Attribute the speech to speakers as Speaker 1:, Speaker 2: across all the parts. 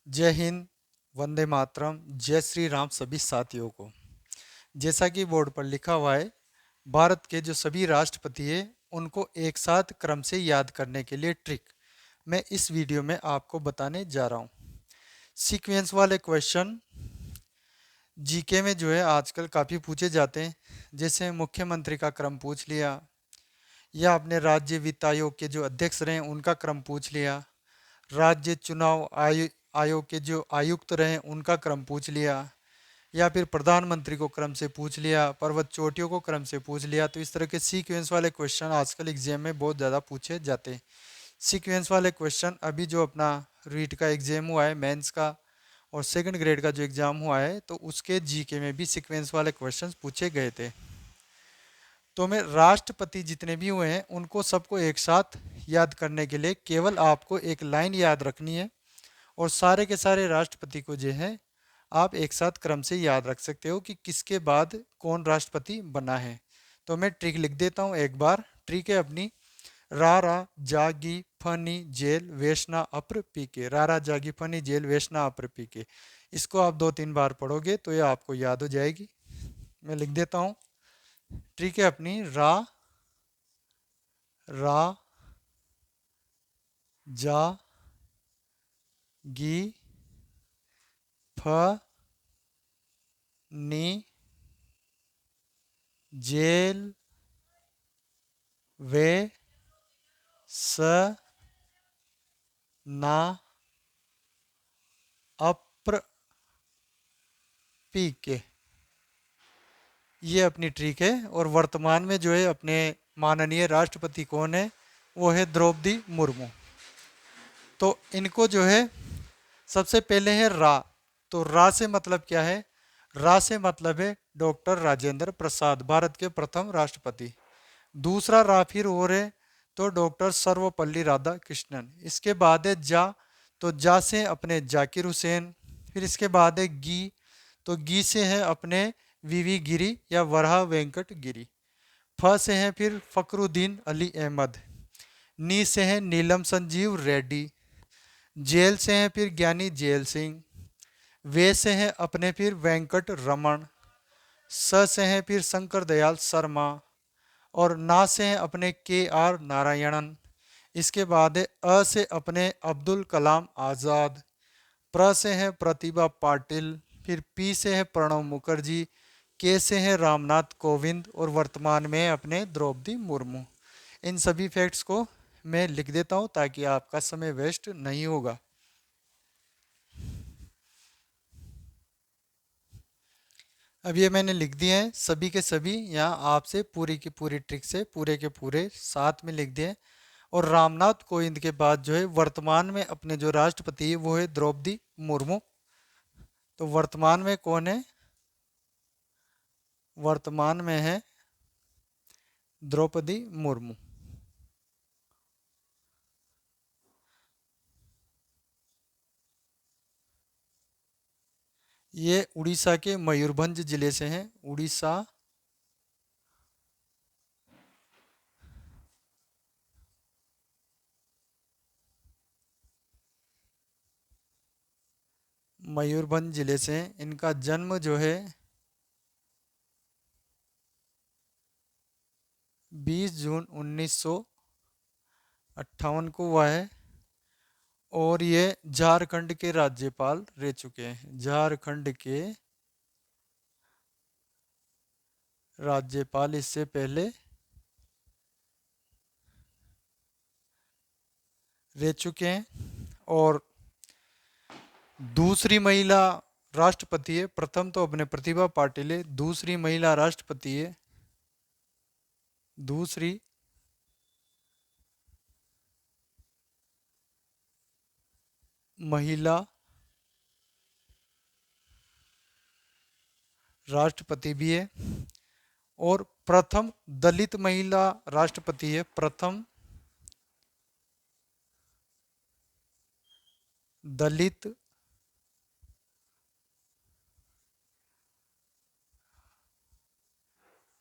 Speaker 1: जय हिंद, वंदे मातरम, जय श्री राम सभी साथियों को। जैसा कि बोर्ड पर लिखा हुआ है, भारत के जो सभी राष्ट्रपति हैं उनको एक साथ क्रम से याद करने के लिए ट्रिक मैं इस वीडियो में आपको बताने जा रहा हूँ। सीक्वेंस वाले क्वेश्चन जीके में जो है आजकल काफ़ी पूछे जाते हैं। जैसे मुख्यमंत्री का क्रम पूछ लिया, या अपने राज्य वित्त आयोग के जो अध्यक्ष रहे उनका क्रम पूछ लिया, राज्य चुनाव आयोग के जो आयुक्त रहे उनका क्रम पूछ लिया, या फिर प्रधानमंत्री को क्रम से पूछ लिया, पर्वत चोटियों को क्रम से पूछ लिया। तो इस तरह के सीक्वेंस वाले क्वेश्चन आजकल एग्जाम में बहुत ज़्यादा पूछे जाते हैं। सीक्वेंस वाले क्वेश्चन अभी जो अपना रीट का एग्जाम हुआ है, मेंस का और सेकंड ग्रेड का जो एग्ज़ाम हुआ है, तो उसके जीके में भी सीक्वेंस वाले क्वेश्चंस पूछे गए थे। तो मैं राष्ट्रपति जितने भी हुए हैं उनको सबको एक साथ याद करने के लिए केवल आपको एक लाइन याद रखनी है, और सारे के सारे राष्ट्रपति को जो है आप एक साथ क्रम से याद रख सकते हो कि किसके बाद कौन राष्ट्रपति बना है। तो मैं ट्रिक लिख देता हूँ एक बार। ट्रिक है अपनी, रा रा जागी फनी जेल वेशना अप्र पी के। रा रा जागी फनी जेल वेशना अप्र पी के। इसको आप 2-3 बार पढ़ोगे तो ये आपको याद हो जाएगी। मैं लिख देता हूँ। ट्रिक है अपनी, रा रा जा गी फ नी जेल वे स ना अप्र पी के। ये अपनी ट्रिक है। और वर्तमान में जो है अपने माननीय राष्ट्रपति कौन है, वो है द्रौपदी मुर्मू। तो इनको जो है सबसे पहले है रा। तो रा से मतलब क्या है? रा से मतलब है डॉक्टर राजेंद्र प्रसाद, भारत के प्रथम राष्ट्रपति। दूसरा रा फिर और है तो डॉक्टर सर्वपल्ली राधाकृष्णन। इसके बाद है जा, तो जा से अपने जाकिर हुसैन। फिर इसके बाद है गी, तो गी से है अपने वीवी गिरी या वराह वेंकट गिरी। फ से है फिर फकरुद्दीन अली अहमद। नी से है नीलम संजीव रेड्डी। जेल से है फिर ज्ञानी जेल सिंह। वे से है अपने फिर वेंकट रमन। स से है फिर शंकर दयाल शर्मा। और ना से हैं अपने के आर नारायणन। इसके बाद है अ से अपने अब्दुल कलाम आज़ाद। प्र से है प्रतिभा पाटिल। फिर पी से है प्रणब मुखर्जी। के से है रामनाथ कोविंद। और वर्तमान में अपने द्रौपदी मुर्मू। इन सभी फैक्ट्स को मैं लिख देता हूँ ताकि आपका समय वेस्ट नहीं होगा। अब ये मैंने लिख दिए हैं सभी के सभी। यहाँ आपसे पूरी की पूरी ट्रिक से पूरे के पूरे साथ में लिख दिए। और रामनाथ कोविंद के बाद जो है वर्तमान में अपने जो राष्ट्रपति है वो है द्रौपदी मुर्मू। तो वर्तमान में कौन है? वर्तमान में है द्रौपदी मुर्मू। ये उड़ीसा के मयूरभंज जिले से हैं। उड़ीसा मयूरभंज जिले से हैं। इनका जन्म जो है 20 जून 1958 को हुआ है। और ये झारखंड के राज्यपाल रह चुके हैं। झारखंड के राज्यपाल इससे पहले रह चुके हैं। और दूसरी महिला राष्ट्रपति है। प्रथम तो अपने प्रतिभा पाटिल है। दूसरी महिला राष्ट्रपति है, दूसरी महिला राष्ट्रपति भी है। और प्रथम दलित महिला राष्ट्रपति है। प्रथम दलित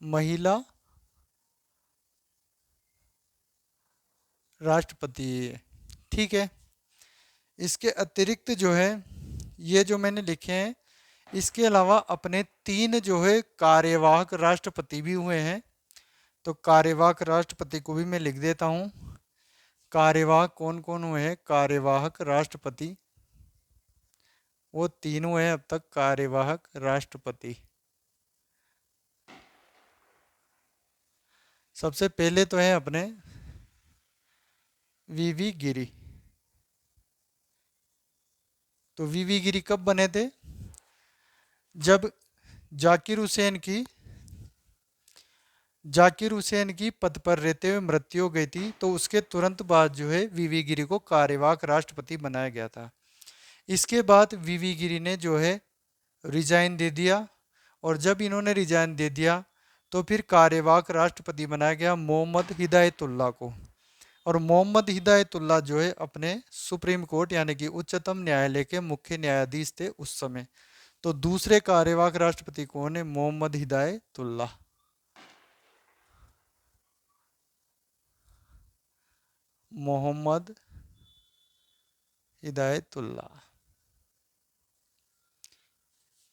Speaker 1: महिला राष्ट्रपति है। ठीक है। इसके अतिरिक्त जो है ये जो मैंने लिखे हैं, इसके अलावा अपने 3 जो है कार्यवाहक राष्ट्रपति भी हुए हैं। तो कार्यवाहक राष्ट्रपति को भी मैं लिख देता हूं। कार्यवाहक कौन कौन हुए हैं? कार्यवाहक राष्ट्रपति वो 3 हुए हैं अब तक कार्यवाहक राष्ट्रपति। सबसे पहले तो है अपने वीवी गिरी। तो वीवी गिरी कब बने थे? जब जाकिर हुसैन की जाकिर हुसैन की पद पर रहते हुए मृत्यु हो गई थी, तो उसके तुरंत बाद जो है वीवी गिरी को कार्यवाहक राष्ट्रपति बनाया गया था। इसके बाद वीवी गिरी ने जो है रिजाइन दे दिया, और जब इन्होंने रिजाइन दे दिया तो फिर कार्यवाहक राष्ट्रपति बनाया गया मोहम्मद हिदायतुल्लाह को। और मोहम्मद हिदायतुल्लाह जो है अपने सुप्रीम कोर्ट यानी कि उच्चतम न्यायालय के मुख्य न्यायाधीश थे उस समय। तो दूसरे कार्यवाहक राष्ट्रपति कौन है? मोहम्मद हिदायतुल्लाह। मोहम्मद हिदायतुल्लाह।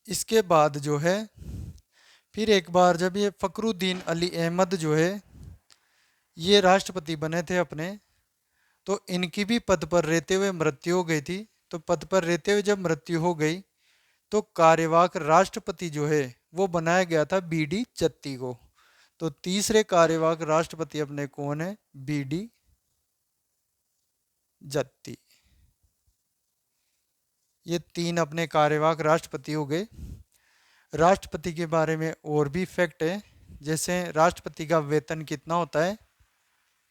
Speaker 1: इसके बाद जो है फिर एक बार जब ये फकरुद्दीन अली अहमद जो है ये राष्ट्रपति बने थे अपने, तो इनकी भी पद पर रहते हुए मृत्यु हो गई थी। तो पद पर रहते हुए जब मृत्यु हो गई तो कार्यवाहक राष्ट्रपति जो है वो बनाया गया था बीडी जत्ती को। तो तीसरे कार्यवाहक राष्ट्रपति अपने कौन है? बीडी जत्ती। ये 3 अपने कार्यवाहक राष्ट्रपति हो गए। राष्ट्रपति के बारे में और भी फैक्ट है, जैसे राष्ट्रपति का वेतन कितना होता है?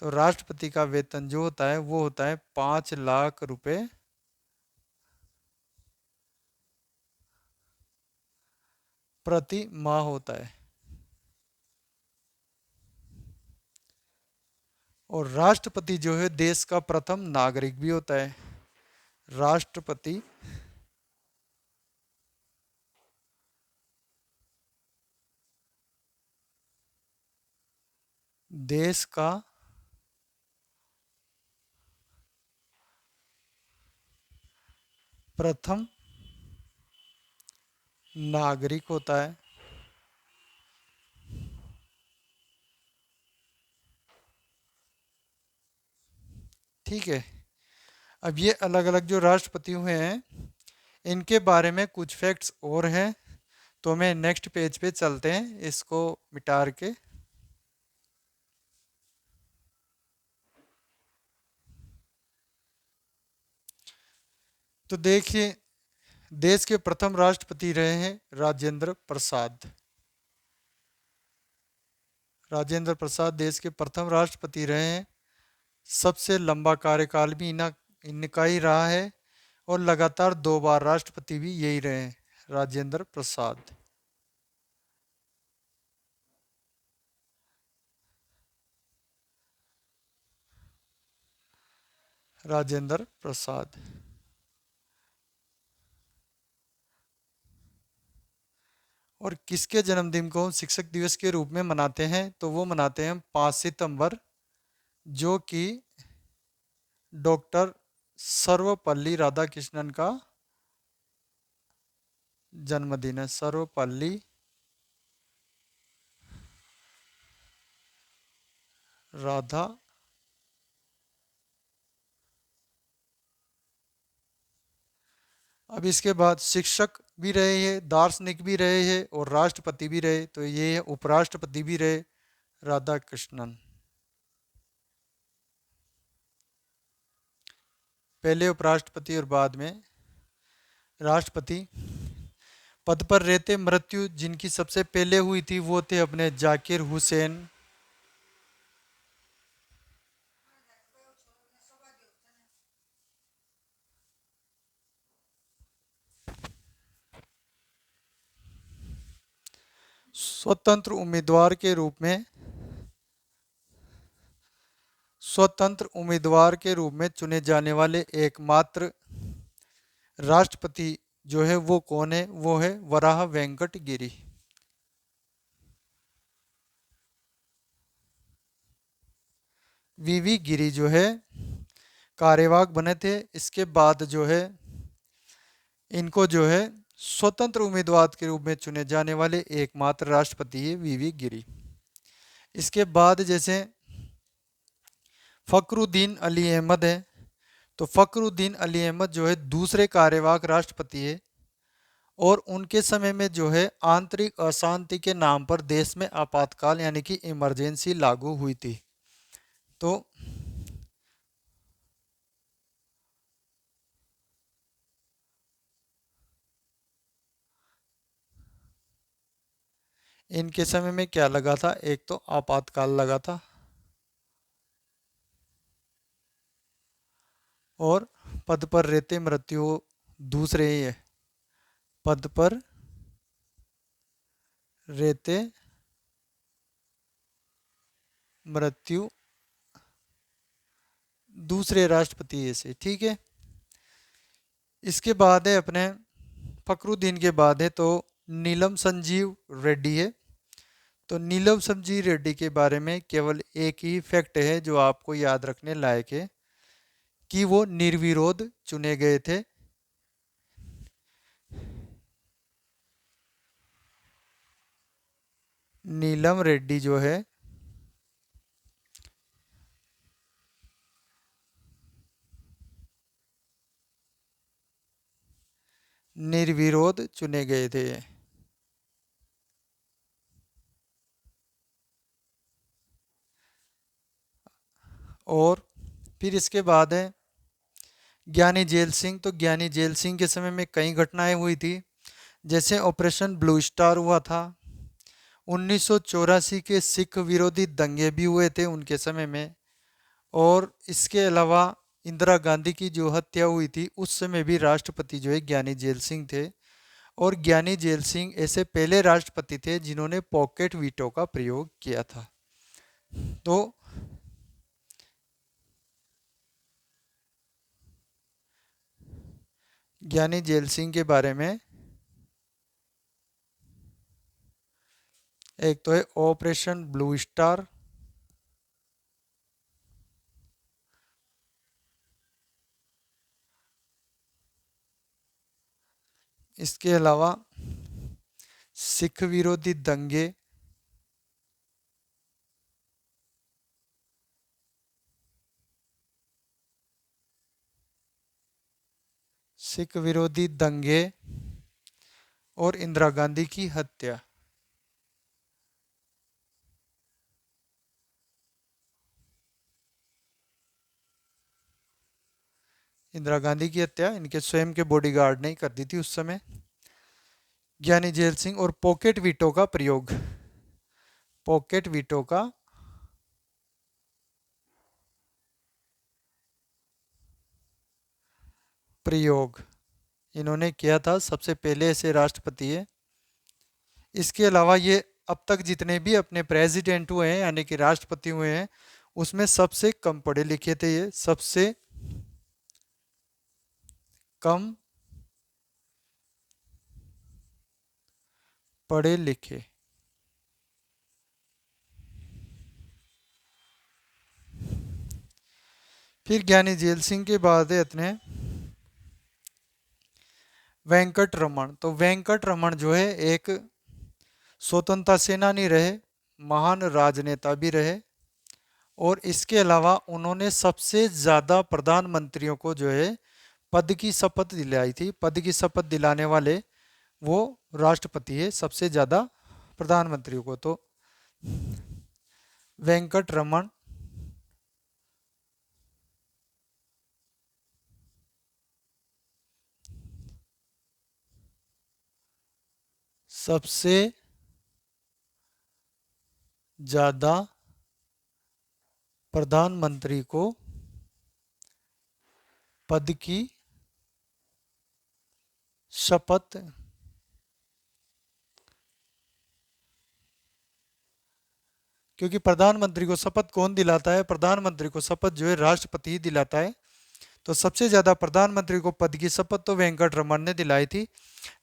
Speaker 1: तो राष्ट्रपति का वेतन जो होता है वो होता है 5 लाख रुपए प्रति माह होता है। और राष्ट्रपति जो है देश का प्रथम नागरिक भी होता है। राष्ट्रपति देश का प्रथम नागरिक होता है। ठीक है। अब ये अलग अलग जो राष्ट्रपति हुए हैं इनके बारे में कुछ फैक्ट्स और हैं, तो मैं नेक्स्ट पेज पे चलते हैं इसको मिटा के। तो देखिए, देश के प्रथम राष्ट्रपति रहे हैं राजेंद्र प्रसाद। राजेंद्र प्रसाद देश के प्रथम राष्ट्रपति रहे हैं। सबसे लंबा कार्यकाल भी इनका ही रहा है, और लगातार 2 बार राष्ट्रपति भी यही रहे हैं, राजेंद्र प्रसाद। राजेंद्र प्रसाद। और किसके जन्मदिन को शिक्षक दिवस के रूप में मनाते हैं? तो वो मनाते हैं 5 सितंबर, जो कि डॉक्टर सर्वपल्ली राधाकृष्णन का जन्मदिन है। सर्वपल्ली राधा अब इसके बाद शिक्षक भी रहे हैं, दार्शनिक भी रहे हैं, और राष्ट्रपति भी रहे। तो ये उपराष्ट्रपति भी रहे राधा कृष्णन। पहले उपराष्ट्रपति और बाद में राष्ट्रपति। पद पर रहते मृत्यु जिनकी सबसे पहले हुई थी वो थे अपने जाकिर हुसैन। स्वतंत्र उम्मीदवार के रूप में स्वतंत्र उम्मीदवार के रूप में चुने जाने वाले एकमात्र राष्ट्रपति जो है वो कौन है? वो है वराह वेंकट गिरी। वीवी गिरी जो है कार्यवाहक बने थे। इसके बाद जो है इनको जो है स्वतंत्र उम्मीदवार के रूप में चुने जाने वाले एकमात्र राष्ट्रपति है वीवी गिरी। इसके बाद जैसे फखरुद्दीन अली अहमद है, तो फखरुद्दीन अली अहमद जो है दूसरे कार्यवाहक राष्ट्रपति है, और उनके समय में जो है आंतरिक अशांति के नाम पर देश में आपातकाल यानी कि इमरजेंसी लागू हुई थी। तो इनके समय में क्या लगा था, एक तो आपातकाल लगा था और पद पर रहते मृत्यु दूसरे ही है, पद पर रहते मृत्यु दूसरे राष्ट्रपति ऐसे, ठीक है। इसके बाद है अपने फखरुद्दीन के बाद है तो नीलम संजीव रेड्डी है। तो नीलम संजीव रेड्डी के बारे में केवल एक ही फैक्ट है जो आपको याद रखने लायक है कि वो निर्विरोध चुने गए थे। नीलम रेड्डी जो है निर्विरोध चुने गए थे। और फिर इसके बाद है ज्ञानी जेल सिंह। तो ज्ञानी जेल सिंह के समय में कई घटनाएं हुई थी, जैसे ऑपरेशन ब्लू स्टार हुआ था, 1984 के सिख विरोधी दंगे भी हुए थे उनके समय में, और इसके अलावा इंदिरा गांधी की जो हत्या हुई थी उस समय भी राष्ट्रपति जो है ज्ञानी जेल सिंह थे। और ज्ञानी जेल सिंह ऐसे पहले राष्ट्रपति थे जिन्होंने पॉकेट वीटो का प्रयोग किया था। तो ज्ञानी जेल सिंह के बारे में एक तो है ऑपरेशन ब्लू स्टार, इसके अलावा सिख विरोधी दंगे, सिख विरोधी दंगे और इंदिरा गांधी की हत्या। इंदिरा गांधी की हत्या इनके स्वयं के बॉडीगार्ड ने ही कर दी थी उस समय। ज्ञानी जेल सिंह और पॉकेट वीटो का प्रयोग, पॉकेट वीटो का प्रयोग इन्होंने किया था, सबसे पहले ऐसे राष्ट्रपति है। इसके अलावा ये अब तक जितने भी अपने प्रेसिडेंट हुए हैं यानी कि राष्ट्रपति हुए हैं उसमें सबसे कम पढ़े लिखे थे, ये सबसे कम पढ़े लिखे। फिर ज्ञानी जेल सिंह के बाद है अपने वेंकट रमन। तो वेंकट रमन जो है एक स्वतंत्रता सेनानी रहे, महान राजनेता भी रहे, और इसके अलावा उन्होंने सबसे ज़्यादा प्रधानमंत्रियों को जो है पद की शपथ दिलाई थी। पद की शपथ दिलाने वाले वो राष्ट्रपति है सबसे ज़्यादा प्रधानमंत्रियों को। तो वेंकट रमन सबसे ज़्यादा प्रधानमंत्री को पद की शपथ क्योंकि प्रधानमंत्री को शपथ कौन दिलाता है, प्रधानमंत्री को शपथ जो है राष्ट्रपति ही दिलाता है। तो सबसे ज़्यादा प्रधानमंत्री को पद की शपथ तो वेंकट रमन ने दिलाई थी,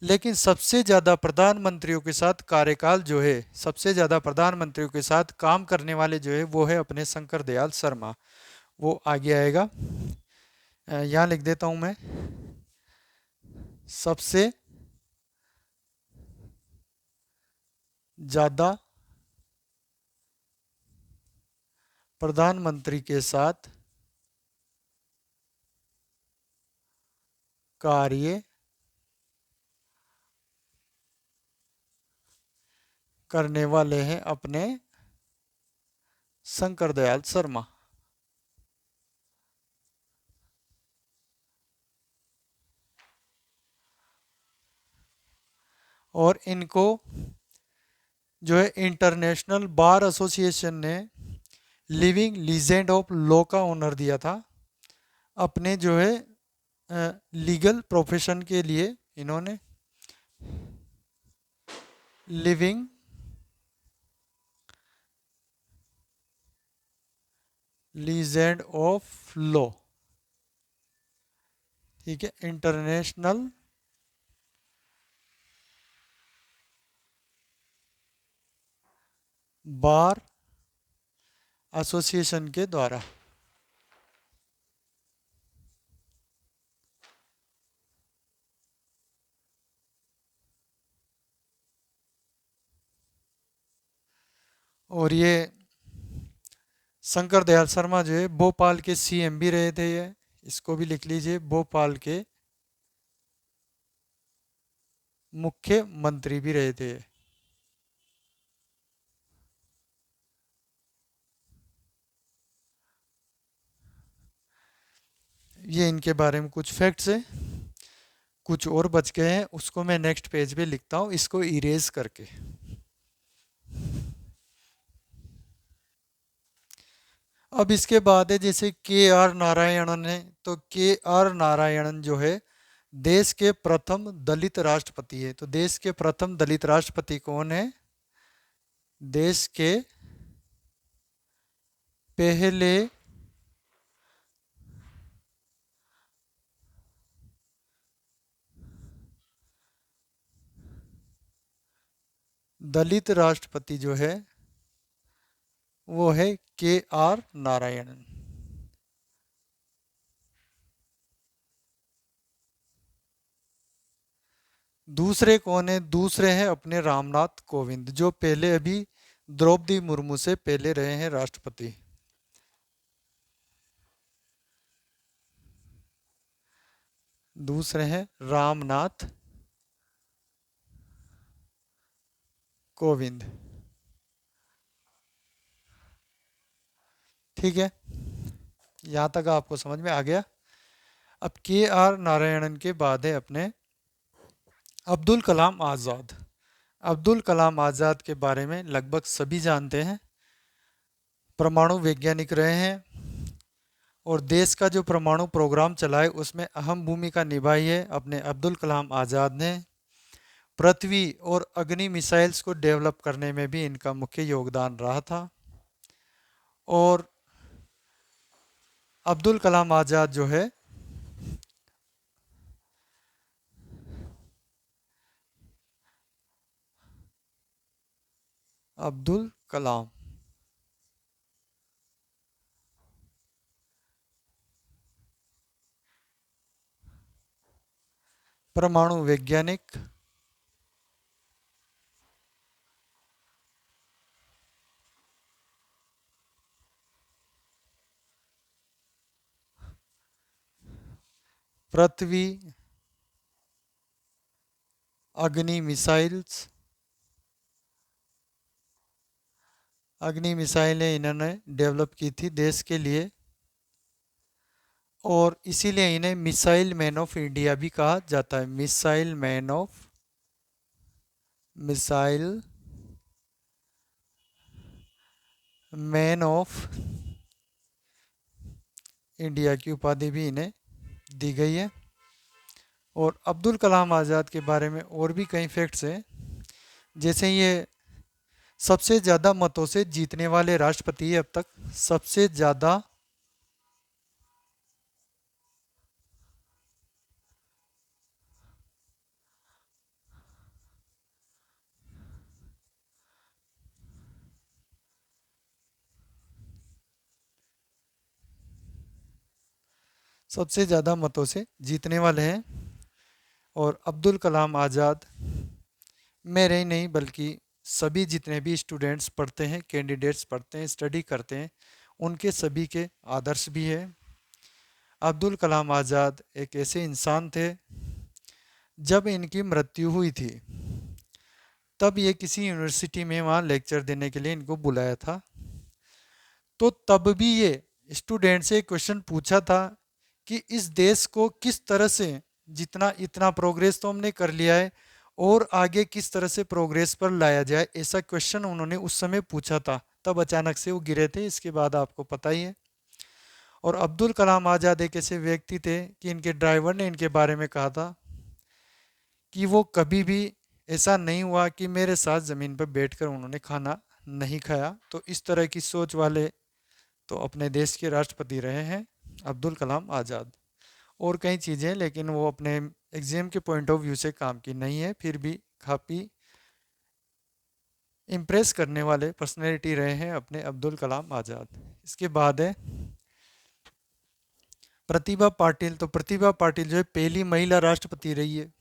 Speaker 1: लेकिन सबसे ज़्यादा प्रधानमंत्रियों के साथ कार्यकाल जो है, सबसे ज़्यादा प्रधानमंत्रियों के साथ काम करने वाले जो है वो है अपने शंकर दयाल शर्मा। वो आगे आएगा, यहाँ लिख देता हूँ मैं, सबसे ज़्यादा प्रधानमंत्री के साथ कार्य करने वाले हैं अपने शंकर दयाल शर्मा। और इनको जो है इंटरनेशनल बार एसोसिएशन ने लिविंग लीजेंड ऑफ लॉ का ऑनर दिया था। अपने जो है लीगल प्रोफेशन के लिए इन्होंने लिविंग लीजेंड ऑफ लॉ, ठीक है, इंटरनेशनल बार एसोसिएशन के द्वारा। और ये शंकर दयाल शर्मा जो है भोपाल के सीएम भी रहे थे। ये इसको भी लिख लीजिए, भोपाल के मुख्यमंत्री भी रहे थे। ये इनके बारे में कुछ फैक्ट्स हैं। कुछ और बच गए हैं, उसको मैं नेक्स्ट पेज पे लिखता हूँ, इसको इरेज करके। अब इसके बाद है जैसे के आर नारायणन है, तो के आर नारायणन जो है देश के प्रथम दलित राष्ट्रपति है। तो देश के प्रथम दलित राष्ट्रपति कौन है? देश के पहले दलित राष्ट्रपति जो है वो है के आर नारायणन। दूसरे कौन है? दूसरे हैं अपने रामनाथ कोविंद, जो पहले अभी द्रौपदी मुर्मू से पहले रहे हैं राष्ट्रपति। दूसरे हैं रामनाथ कोविंद। ठीक है, यहां तक आपको समझ में आ गया। अब के आर नारायणन के बाद है अपने अब्दुल कलाम आज़ाद। अब्दुल कलाम आज़ाद के बारे में लगभग सभी जानते हैं। परमाणु वैज्ञानिक रहे हैं और देश का जो परमाणु प्रोग्राम चला है उसमें अहम भूमिका निभाई है अपने अब्दुल कलाम आज़ाद ने। पृथ्वी और अग्नि मिसाइल्स को डेवलप करने में भी इनका मुख्य योगदान रहा था। और अब्दुल कलाम आज़ाद जो है अब्दुल कलाम परमाणु वैज्ञानिक, पृथ्वी अग्नि मिसाइल्स, अग्नि मिसाइलें इन्होंने डेवलप की थी देश के लिए। और इसीलिए इन्हें मिसाइल मैन ऑफ इंडिया भी कहा जाता है। मिसाइल मैन ऑफ इंडिया की उपाधि भी इन्हें दी गई है। और अब्दुल कलाम आज़ाद के बारे में और भी कई फैक्ट्स हैं, जैसे ये सबसे ज़्यादा मतों से जीतने वाले राष्ट्रपति है अब तक। सबसे ज़्यादा सबसे ज़्यादा मतों से जीतने वाले हैं। और अब्दुल कलाम आज़ाद मेरे ही नहीं बल्कि सभी जितने भी स्टूडेंट्स पढ़ते हैं, कैंडिडेट्स पढ़ते हैं, स्टडी करते हैं, उनके सभी के आदर्श भी है। अब्दुल कलाम आज़ाद एक ऐसे इंसान थे, जब इनकी मृत्यु हुई थी तब ये किसी यूनिवर्सिटी में वहाँ लेक्चर देने के लिए इनको बुलाया था। तो तब भी ये स्टूडेंट से क्वेश्चन पूछा था कि इस देश को किस तरह से, जितना इतना प्रोग्रेस तो हमने कर लिया है, और आगे किस तरह से प्रोग्रेस पर लाया जाए, ऐसा क्वेश्चन उन्होंने उस समय पूछा था। तब अचानक से वो गिरे थे, इसके बाद आपको पता ही है। और अब्दुल कलाम आज़ाद एक ऐसे व्यक्ति थे कि इनके ड्राइवर ने इनके बारे में कहा था कि वो कभी भी ऐसा नहीं हुआ कि मेरे साथ ज़मीन पर बैठकर उन्होंने खाना नहीं खाया। तो इस तरह की सोच वाले तो अपने देश के राष्ट्रपति रहे हैं अब्दुल कलाम आज़ाद। और कई चीज़ें, लेकिन वो अपने एग्जाम के पॉइंट ऑफ व्यू से काम की नहीं है, फिर भी काफ़ी इम्प्रेस करने वाले पर्सनैलिटी रहे हैं अपने अब्दुल कलाम आज़ाद। इसके बाद है प्रतिभा पाटिल। तो प्रतिभा पाटिल जो है पहली महिला राष्ट्रपति रही है,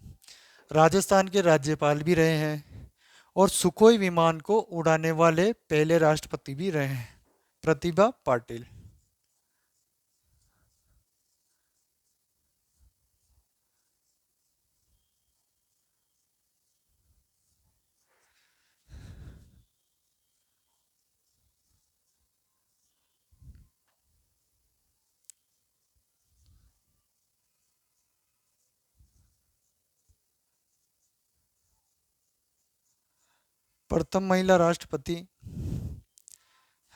Speaker 1: राजस्थान के राज्यपाल भी रहे हैं, और सुखोई विमान को उड़ाने वाले पहले राष्ट्रपति भी रहे हैं प्रतिभा पाटिल। प्रथम महिला राष्ट्रपति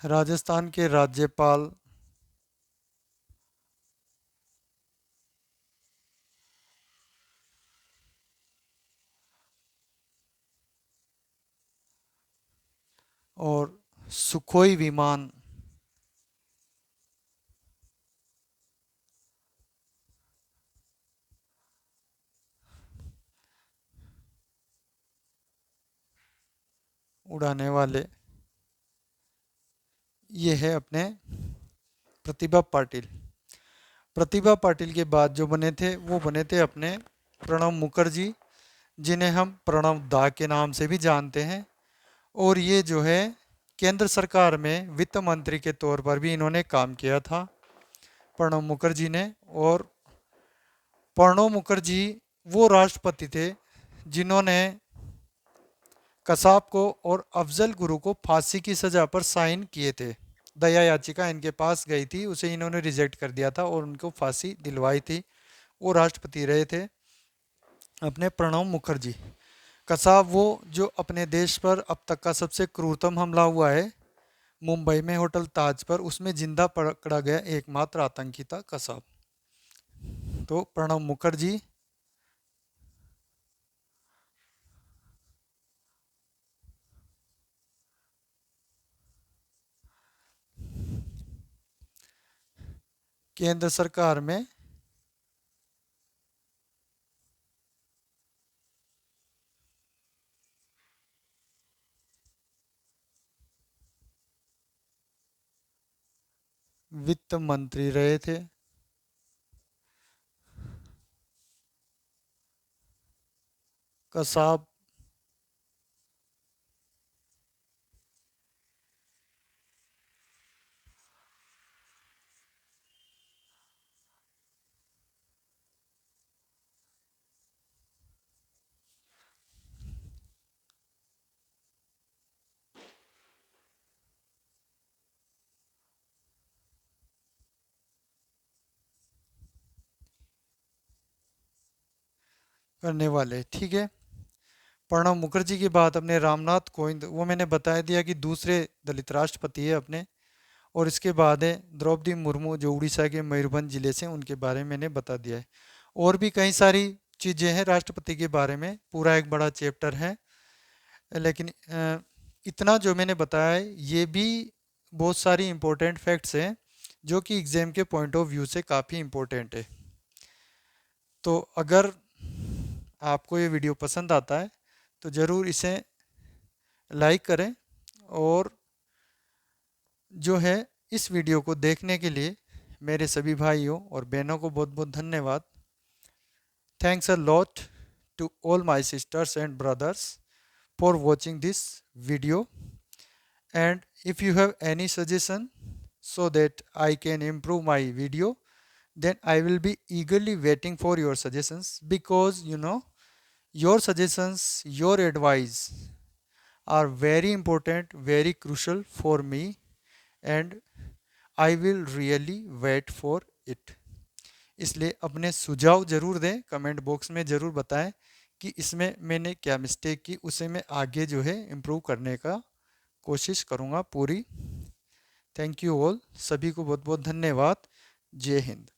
Speaker 1: राजस्थान के राज्यपाल और सुखोई विमान उड़ाने वाले ये है अपने प्रतिभा पाटिल। प्रतिभा पाटिल के बाद जो बने थे वो बने थे अपने प्रणब मुखर्जी, जिन्हें हम प्रणब दा के नाम से भी जानते हैं। और ये जो है केंद्र सरकार में वित्त मंत्री के तौर पर भी इन्होंने काम किया था प्रणब मुखर्जी ने। और प्रणब मुखर्जी वो राष्ट्रपति थे जिन्होंने कसाब को और अफजल गुरु को फांसी की सजा पर साइन किए थे। दया याचिका इनके पास गई थी, उसे इन्होंने रिजेक्ट कर दिया था और उनको फांसी दिलवाई थी। वो राष्ट्रपति रहे थे अपने प्रणब मुखर्जी। कसाब वो जो अपने देश पर अब तक का सबसे क्रूरतम हमला हुआ है मुंबई में होटल ताज पर, उसमें जिंदा पकड़ा गया एकमात्र आतंकी था कसाब। तो प्रणब मुखर्जी केंद्र सरकार में वित्त मंत्री रहे थे। कसाब करने वाले, ठीक है। प्रणब मुखर्जी के बाद अपने रामनाथ कोविंद, वो मैंने बताया दिया कि दूसरे दलित राष्ट्रपति है अपने। और इसके बाद है द्रौपदी मुर्मू जो उड़ीसा के मयूरभंज जिले से, उनके बारे में मैंने बता दिया है। और भी कई सारी चीज़ें हैं राष्ट्रपति के बारे में, पूरा एक बड़ा चैप्टर है, लेकिन इतना जो मैंने बताया है ये भी बहुत सारी इंपॉर्टेंट फैक्ट्स हैं जो कि एग्ज़ाम के पॉइंट ऑफ व्यू से काफ़ी इंपॉर्टेंट है। तो अगर आपको ये वीडियो पसंद आता है तो ज़रूर इसे लाइक करें। और जो है इस वीडियो को देखने के लिए मेरे सभी भाइयों और बहनों को बहुत बहुत धन्यवाद। Thanks a lot. to all my sisters and brothers for watching this video. And if you have any suggestion so that I can improve my video, then I will be eagerly waiting for your suggestions, because your suggestions, your advice are very important, very crucial for me, and I will really wait for it. इसलिए अपने सुझाव ज़रूर दें, comment box में ज़रूर बताएं कि इसमें मैंने क्या मिस्टेक की, उसे मैं आगे जो है इम्प्रूव करने का कोशिश करूँगा पूरी। थैंक यू ऑल, सभी को बहुत बहुत धन्यवाद। जय हिंद।